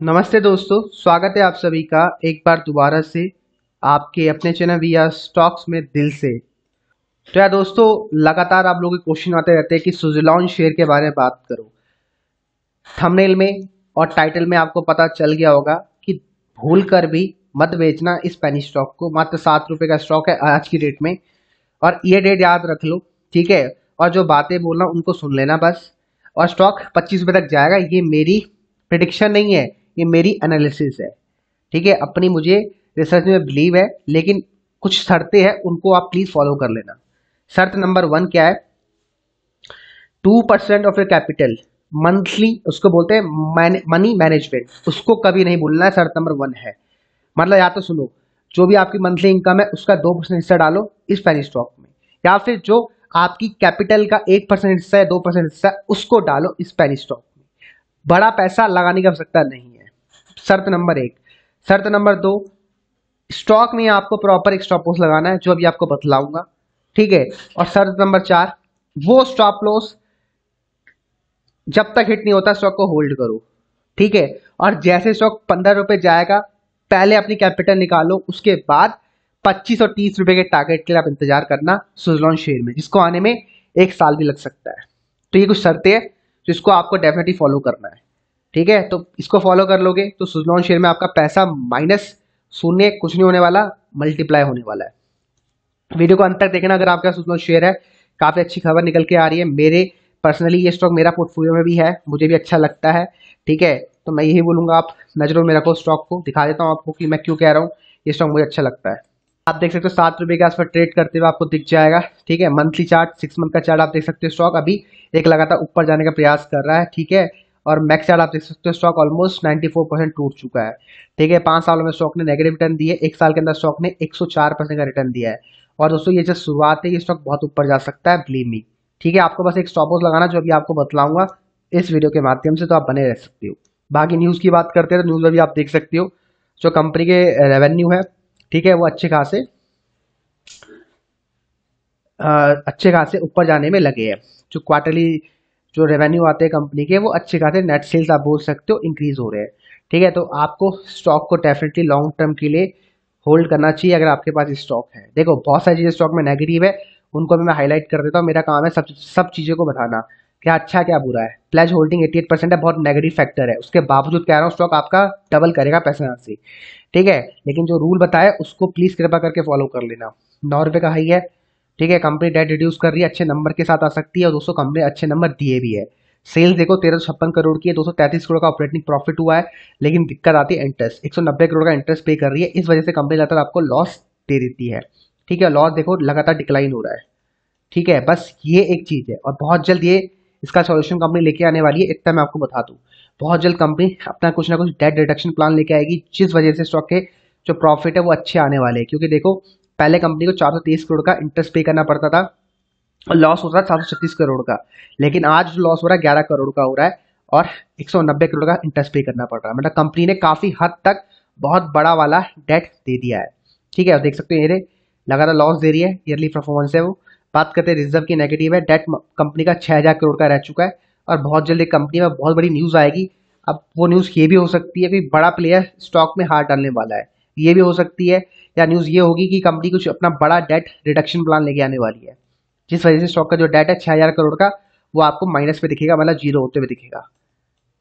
नमस्ते दोस्तों, स्वागत है आप सभी का एक बार दोबारा से आपके अपने चैनल विया स्टॉक्स में दिल से। तो यार दोस्तों, लगातार आप लोगों के क्वेश्चन आते रहते हैं कि सुज़लॉन शेयर के बारे में बात करो। थंबनेल में और टाइटल में आपको पता चल गया होगा कि भूल कर भी मत बेचना इस पेनी स्टॉक को। मात्र 7 रुपए का स्टॉक है आज की डेट में, और ये डेट याद रख लो, ठीक है। और जो बातें बोल रहा हूँ उनको सुन लेना बस। और स्टॉक 25 रुपए तक जाएगा, ये मेरी प्रिडिक्शन नहीं है, ये मेरी एनालिसिस है, ठीक है। अपनी मुझे रिसर्च में बिलीव है, लेकिन कुछ शर्तें हैं उनको आप प्लीज फॉलो कर लेना। शर्त नंबर 1 क्या है? 2% ऑफ योर कैपिटल मंथली, उसको बोलते हैं मनी मैनेजमेंट, उसको कभी नहीं भूलना है। शर्त नंबर 1 है, मतलब या तो सुनो, जो भी आपकी मंथली इनकम है उसका 2% हिस्सा डालो इस पेनी स्टॉक में, या फिर जो आपकी कैपिटल का 1% हिस्सा है, 2% हिस्सा है, उसको डालो इस पेनी स्टॉक में। बड़ा पैसा लगाने की आवश्यकता नहीं है। शर्त नंबर 1। शर्त नंबर 2, स्टॉक में आपको प्रॉपर एक स्टॉप लॉस लगाना है, जो अभी आपको बतलाऊंगा, ठीक है। और शर्त नंबर 4, वो स्टॉप लॉस जब तक हिट नहीं होता स्टॉक को होल्ड करो, ठीक है। और जैसे स्टॉक 15 रुपए जाएगा, पहले अपनी कैपिटल निकालो, उसके बाद 25 और 30 रुपए के टारगेट के लिए आप इंतजार करना सुज़लॉन शेयर में, जिसको आने में 1 साल भी लग सकता है। तो ये कुछ शर्तें हैं जिसको आपको डेफिनेटली फॉलो करना है, ठीक है। तो इसको फॉलो कर लोगे तो सुज़लॉन शेयर में आपका पैसा माइनस शून्य कुछ नहीं होने वाला, मल्टीप्लाई होने वाला है। वीडियो को अंत तक देखना अगर आपका सुज़लॉन शेयर है। काफ़ी अच्छी खबर निकल के आ रही है। मेरे पर्सनली ये स्टॉक मेरा पोर्टफोलियो में भी है, मुझे भी अच्छा लगता है, ठीक है। तो मैं यही बोलूंगा, आप नजरों में रखो स्टॉक को। दिखा देता हूँ आपको कि मैं क्यों कह रहा हूँ ये स्टॉक मुझे अच्छा लगता है। आप देख सकते हो 7 रुपए के आसपास ट्रेड करते हुए आपको दिख जाएगा, ठीक है। मंथली चार्ट, 6 मंथ का चार्ट आप देख सकते हो। स्टॉक अभी एक लगातार ऊपर जाने का प्रयास कर रहा है, ठीक है। और मैक्स चार्ट आप देख सकते हो, स्टॉक ऑलमोस्ट 94% टूट चुका है, ठीक है। 5 सालों में स्टॉक ने नेगेटिव रिटर्न दिए, 1 साल के अंदर स्टॉक ने 104% का रिटर्न दिया है। और दोस्तों ये जस्ट शुरुआत है, ये स्टॉक बहुत ऊपर जा सकता है, बिलीव मी, ठीक है। आपको बस एक स्टॉप लॉस लगाना, जो अभी आपको बतलाऊंगा इस वीडियो के माध्यम से, तो आप बने रह सकते हो। बाकी न्यूज़ की बात करते हैं तो न्यूज़ में भी आप देख सकते हो जो कंपनी के रेवेन्यू है, ठीक है, वो अच्छे खासे ऊपर जाने में लगे हैं। जो क्वार्टरली जो रेवेन्यू आते हैं कंपनी के, वो अच्छे खासे नेट सेल्स आप बोल सकते हो इंक्रीज हो रहे हैं, ठीक है। तो आपको स्टॉक को डेफिनेटली लॉन्ग टर्म के लिए होल्ड करना चाहिए अगर आपके पास स्टॉक है। देखो बहुत सारी चीज़ें स्टॉक में नेगेटिव है, उनको भी मैं हाईलाइट कर देता हूँ। मेरा काम है सब चीज़ों को बताना, क्या अच्छा क्या बुरा है। प्लेज होल्डिंग 88% है, बहुत नेगेटिव फैक्टर है, उसके बावजूद कह रहा हूँ स्टॉक आपका डबल करेगा पैसा यहाँ से, ठीक है। लेकिन जो रूल बताया उसको प्लीज कृपा करके फॉलो कर लेना। 9 रुपए का हाई है, ठीक है। कंपनी डेट रिड्यूस कर रही है, अच्छे नंबर के साथ आ सकती है, और दोस्तों कंपनी अच्छे नंबर दिए भी है। सेल्स देखो 1356 करोड़ की है, 233 करोड़ का ऑपरेटिंग प्रॉफिट हुआ है। लेकिन दिक्कत आती है इंटरेस्ट, 190 करोड़ का इंटरेस्ट पे कर रही है, इस वजह से कंपनी लगातार आपको लॉस दे देती है, ठीक है। लॉस देखो लगातार डिक्लाइन हो रहा है, ठीक है। बस ये एक चीज है, और बहुत जल्द ये इसका सॉल्यूशन कंपनी लेके आने वाली है, इतना मैं आपको बता दूं। बहुत जल्द कंपनी अपना कुछ ना कुछ डेट रिडक्शन प्लान लेके आएगी, जिस वजह से स्टॉक के जो प्रॉफिट है वो अच्छे आने वाले हैं। क्योंकि देखो पहले कंपनी को 423 करोड़ का इंटरेस्ट पे करना पड़ता था, और लॉस हो रहा है 736 करोड़ का। लेकिन आज जो लॉस हो रहा है 11 करोड़ का हो रहा है, और 190 करोड़ का इंटरेस्ट पे करना पड़ रहा है। मतलब कंपनी ने काफी हद तक बहुत बड़ा वाला डेट दे दिया है, ठीक है। आप देख सकते हो ये लगातार लॉस दे रही है, ईयरली परफॉर्मेंस है वो। बात करते हैं रिजर्व की, नेगेटिव है, डेट कंपनी का 6000 करोड़ का रह चुका है। और बहुत जल्दी कंपनी में बहुत बड़ी न्यूज आएगी। अब वो न्यूज ये भी हो सकती है कि बड़ा प्लेयर स्टॉक में हाथ डालने वाला है, ये भी हो सकती है। या न्यूज ये होगी कि कंपनी कुछ अपना बड़ा डेट रिडक्शन प्लान लेके आने वाली है, जिस वजह से स्टॉक का जो डेट है 6000 करोड़ का, वो आपको माइनस पे दिखेगा, मतलब जीरो होते हुए दिखेगा।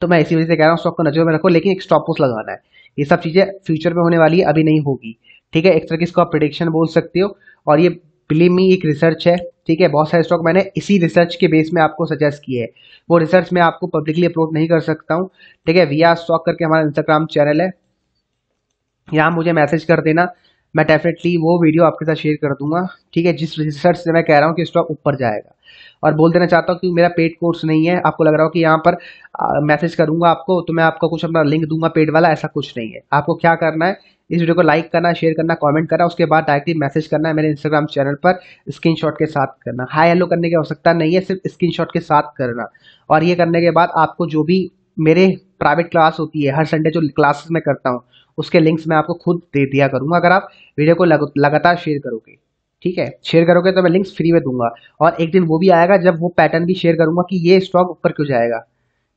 तो मैं इसी वजह से कह रहा हूँ स्टॉक को नजर में रखो, लेकिन एक स्टॉप लॉस लगाना है। ये सब चीजें फ्यूचर में होने वाली है, अभी नहीं होगी, ठीक है। एक तरह की इसको आप प्रिडिक्शन बोल सकते हो। और ये बिलीव मी एक रिसर्च है, ठीक है। बहुत सारे स्टॉक मैंने इसी रिसर्च के बेस में आपको सजेस्ट किए हैं। वो रिसर्च मैं आपको पब्लिकली अपलोड नहीं कर सकता हूँ, ठीक है। वी आर स्टॉक करके हमारा इंस्टाग्राम चैनल है, यहाँ मुझे मैसेज कर देना, मैं डेफिनेटली वो वीडियो आपके साथ शेयर कर दूंगा, ठीक है। जिस रिसर्च से मैं कह रहा हूँ कि स्टॉक ऊपर जाएगा। और बोल देना चाहता हूँ कि मेरा पेड कोर्स नहीं है, आपको लग रहा हो कि यहाँ पर मैसेज करूंगा आपको तो मैं आपको कुछ अपना लिंक दूंगा पेड वाला, ऐसा कुछ नहीं है। आपको क्या करना है, इस वीडियो को लाइक करना, शेयर करना, कमेंट करना, उसके बाद डायरेक्टली मैसेज करना है मेरे इंस्टाग्राम चैनल पर, स्क्रीनशॉट के साथ करना। हाई हेलो करने की आवश्यकता नहीं है, सिर्फ स्क्रीनशॉट के साथ करना। और ये करने के बाद आपको जो भी मेरे प्राइवेट क्लास होती है हर संडे जो क्लासेस में करता हूँ, उसके लिंक्स मैं आपको खुद दे दिया करूंगा, अगर आप वीडियो को लगातार शेयर करोगे, ठीक है। शेयर करोगे तो मैं लिंक्स फ्री में दूंगा। और एक दिन वो भी आएगा जब वो पैटर्न भी शेयर करूंगा कि ये स्टॉक ऊपर क्यों जाएगा,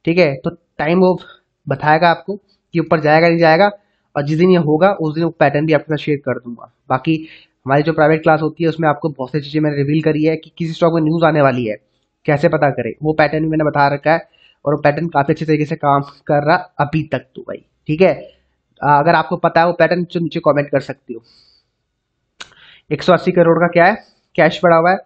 ठीक है। तो टाइम वो बताएगा आपको, कि ऊपर जाएगा नहीं जाएगा, और जिस दिन ये होगा उस दिन वो पैटर्न भी आपके साथ शेयर कर दूंगा। बाकी हमारी जो प्राइवेट क्लास होती है उसमें आपको बहुत सी चीज़ें मैंने रिवील करी है कि किसी स्टॉक में न्यूज़ आने वाली है कैसे पता करें, वो पैटर्न भी मैंने बता रखा है, और वो पैटर्न काफ़ी अच्छे तरीके से काम कर रहा अभी तक तो भाई। ठीक है, अगर आपको पता है वो पैटर्न तो नीचे कमेंट कर सकती हो। 180 करोड़ का क्या है, कैश पड़ा हुआ है।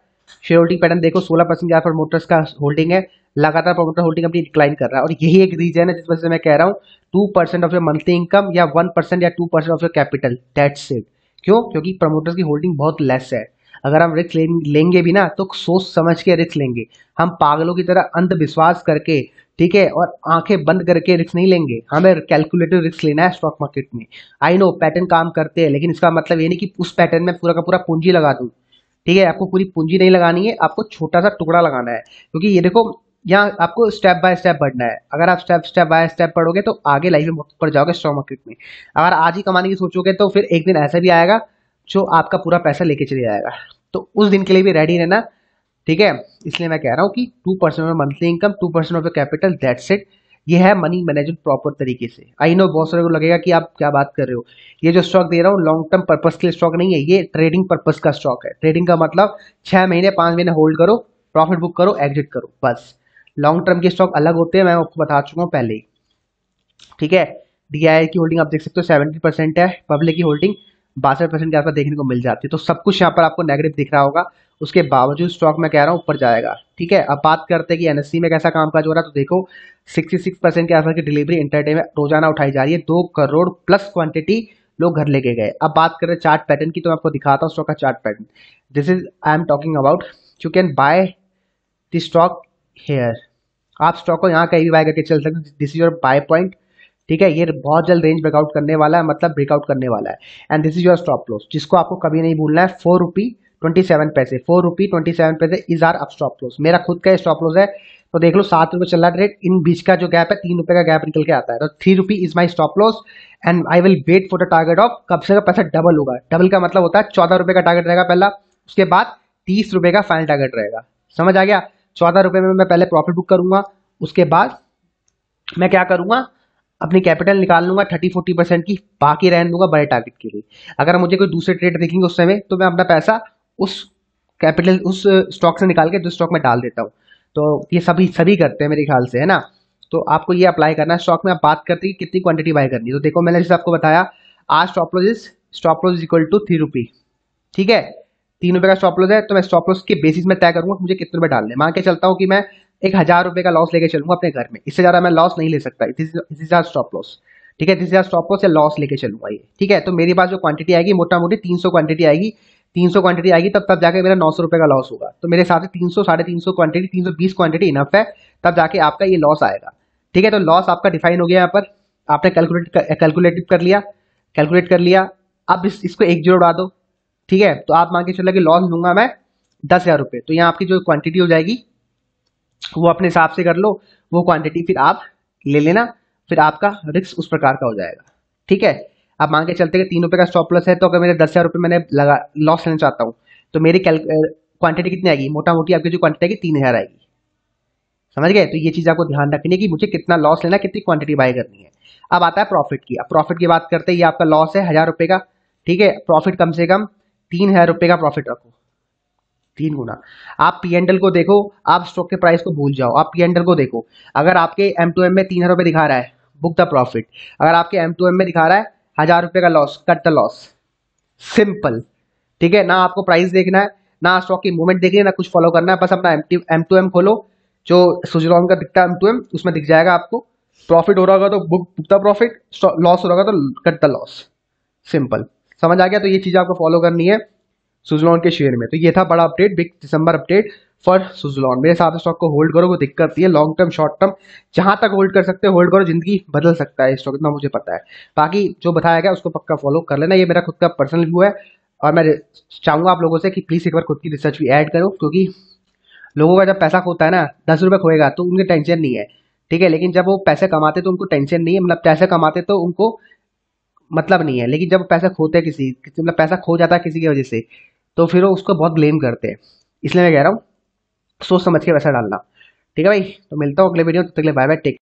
शेयर होल्डिंग पैटर्न देखो, 16% के आसपास प्रमोटर्स का होल्डिंग है। लगातार प्रमोटर होल्डिंग अपनी डिक्लाइन कर रहा है, और यही एक रीजन है जिस वजह से मैं कह रहा हूँ 2% ऑफ योर मंथली इनकम या 1% या 2% of your capital, that's it. क्यों? क्योंकि प्रमोटर्स की होल्डिंग बहुत लेस है। अगर हम रिस्क लेंगे भी ना तो सोच समझ के रिस्क लेंगे, हम पागलों की तरह अंधविश्वास करके, ठीक है, और आंखें बंद करके रिस्क नहीं लेंगे। हमें कैलकुलेटिव रिस्क लेना है स्टॉक मार्केट में। आई नो पैटर्न काम करते हैं, लेकिन इसका मतलब ये नहीं कि उस पैटर्न में पूरा का पूरा पूंजी लगा दूं। ठीक है, आपको पूरी पूंजी नहीं लगानी है, आपको छोटा सा टुकड़ा लगाना है, क्योंकि ये देखो यहाँ आपको स्टेप बाय स्टेप बढ़ना है। अगर आप स्टेप स्टेप बाय स्टेप पढ़ोगे तो आगे लाइफ में बढ़ जाओगे स्टॉक मार्केट में। अगर आज ही कमाने की सोचोगे तो फिर एक दिन ऐसा भी आएगा जो आपका पूरा पैसा लेके चले जाएगा। तो उस दिन के लिए भी रेडी रहना। ठीक है, इसलिए मैं कह रहा हूँ कि 2% of monthly income, 2% of your capital, that's it. ये है मनी मैनेजमेंट प्रॉपर तरीके से। आई नो बहुत सारे को लगेगा कि आप क्या बात कर रहे हो, ये जो स्टॉक दे रहा हूँ लॉन्ग टर्म पर्पस के लिए स्टॉक नहीं है, ये ट्रेडिंग पर्पस का स्टॉक है। ट्रेडिंग का मतलब 6 महीने 5 महीने होल्ड करो, प्रॉफिट बुक करो, एग्जिट करो, बस। लॉन्ग टर्म के स्टॉक अलग होते हैं, मैं आपको बता चुका हूँ पहले ही। ठीक है, डीआई की होल्डिंग आप देख सकते हो 70% है, पब्लिक की होल्डिंग 62% के आसपास देखने को मिल जाती है। तो सब कुछ यहाँ पर आपको नेगेटिव दिख रहा होगा, उसके बावजूद स्टॉक मैं कह रहा हूँ ऊपर जाएगा। ठीक है, अब बात करते हैं कि एनएससी में कैसा कामकाज हो रहा है। तो देखो 66% के आसपास की डिलीवरी इंटरडे में रोजाना उठाई जा रही है, 2 करोड़ प्लस क्वांटिटी लोग घर लेके गए। अब बात करें चार्ट पैटर्न की, तो मैं आपको दिखाता हूँ स्टॉक का chart pattern. This is I am talking about, you can buy the stock here. आप स्टॉक को यहाँ कहीं भी बाय करके चल सकते, this is your buy point. ठीक है, ये बहुत जल्द रेंज ब्रेकआउट करने वाला है, मतलब ब्रेकआउट करने वाला है। And this is your stop loss, जिसको आपको कभी नहीं भूलना है। 4 रुपी 27 पैसे, 4 रुपी 27 पैसे is our up stop loss. मेरा खुद का स्टॉप लॉस है, तो देख लो 7 रुपये चल रहा है ट्रेड, इन बीच का जो गैप है 3 रुपये का गैप निकल के आता है। तो 3 rupee is my stop loss, and I will wait for the target of, कब से पैसा डबल होगा। डबल का मतलब होता है 14 रुपये का टारगेट रहेगा पहला, उसके बाद 30 रुपये का फाइनल टारगेट रहेगा। समझ आ गया? 14 रुपये में मैं पहले प्रॉफिट बुक करूंगा, उसके बाद मैं क्या करूंगा, अपनी कैपिटल निकाल लूंगा 30-40% की, बाकी रहने दूंगा बड़े टारगेट के लिए। अगर मुझे कोई दूसरे ट्रेड दिखेंगे उस समय, तो मैं अपना पैसा उस कैपिटल उस स्टॉक से निकाल के दूसरे स्टॉक में डाल देता हूँ। तो ये सभी सभी करते हैं मेरे ख्याल से, है ना। तो आपको ये अप्लाई करना है स्टॉक में। आप बात करते हैं कि कितनी क्वांटिटी बाय करनी है, तो देखो मैंने जैसे आपको बताया, आज स्टॉप लॉस इक्वल टू 3 रुपी। ठीक है, 3 रुपये का स्टॉप लॉस है, तो मैं स्टॉप लॉस के बेसिस में तय करूंगा मुझे कितने रुपए डालने। मान के चलता हूँ कि मैं 1,000 रुपये का लॉस लेके चलूंगा अपने घर में, इससे ज्यादा मैं लॉस नहीं ले सकता। This is our stop loss. ठीक है, this is our stop loss या लॉस लेके चलूंगा ये। ठीक है, तो मेरे पास जो क्वांटिटी आएगी मोटा मोटी 300 क्वांटिटी आएगी। 300 क्वांटिटी आएगी तब जाके मेरा 900 रुपये का लॉस होगा। तो मेरे हिसाब से 300 350 क्वांटिटी, 320 क्वांटिटी इनफ है, तब जाके आपका ये लॉस आएगा। ठीक है, तो लॉस आपका डिफाइन हो गया यहाँ पर, आपने कैलकुलेट कर लिया। अब इसको 1 जीरो उड़ा दो। ठीक है, तो आप मान के चलो कि लॉस लूंगा मैं 10,000 रुपये, तो यहाँ आपकी जो क्वांटिटी हो जाएगी वो अपने हिसाब से कर लो, वो क्वांटिटी फिर आप ले लेना, फिर आपका रिस्क उस प्रकार का हो जाएगा। ठीक है, अब मान के चलते कि 3 रुपये का स्टॉप लॉस है, तो अगर मेरे 10,000 रुपये मैंने लगा लॉस लेना चाहता हूँ, तो मेरी क्वांटिटी कितनी आएगी, मोटा मोटी आपकी जो क्वांटिटी आएगी 3,000 आएगी। समझ गए? तो ये चीज आपको ध्यान रखनी है कि मुझे कितना लॉस लेना है, कितनी क्वांटिटी बाय करनी है। अब आता है प्रॉफिट की। अब प्रॉफिट की बात करते हैं, ये आपका लॉस है 1,000 रुपये का। ठीक है, प्रॉफिट कम से कम 3,000 रुपये का प्रॉफिट रखो, 3 गुना। आप पी&एल को देखो, आप स्टॉक के प्राइस को भूल जाओ, आप पी&एल को देखो। अगर आपके M2M में 3,000 रुपये दिखा रहा है, बुक द प्रॉफिट। अगर आपके M2M में दिखा रहा है 1,000 रुपये का loss, cut the loss, simple. ठीक है, ना आपको प्राइस देखना है, ना स्टॉक की मूवमेंट देखनी है, ना कुछ फॉलो करना है, बस अपना M2M खोलो, जो सुजलॉन का दिखता है M2M, उसमें दिख जाएगा आपको। प्रॉफिट हो रहा होगा तो बुक द प्रॉफिट, लॉस हो रहा होगा तो कट द लॉस, सिंपल। समझ आ गया? तो ये चीज आपको फॉलो करनी है सुजलॉन के शेयर में। तो ये था बड़ा update, big December update for Suzlon. मेरे साथ स्टॉक को होल्ड करो, कोई दिक्कत नहीं है। लॉन्ग टर्म शॉर्ट टर्म जहां तक होल्ड कर सकते हो होल्ड करो, जिंदगी बदल सकता है स्टॉक, इतना मुझे पता है। बाकी जो बताया गया उसको पक्का फॉलो कर लेना, ये मेरा खुद का पर्सनल व्यू है। और मैं चाहूंगा आप लोगों से कि प्लीज एक बार खुद की रिसर्च भी ऐड करो, क्योंकि लोगों का जब पैसा खोता है ना, 10 रुपये खोएगा तो उनकी टेंशन नहीं है। ठीक है, लेकिन जब वो पैसे कमाते तो उनको टेंशन नहीं है, मतलब पैसे कमाते तो उनको मतलब नहीं है, लेकिन जब पैसा खोते मतलब पैसा खो जाता है किसी की वजह से, तो फिर वो उसको बहुत ब्लेम करते हैं। इसलिए मैं कह रहा हूँ सोच समझ के पैसा डालना। ठीक है भाई, तो मिलता हूँ अगले वीडियो, तब तक के लिए बाय बाय, टेक।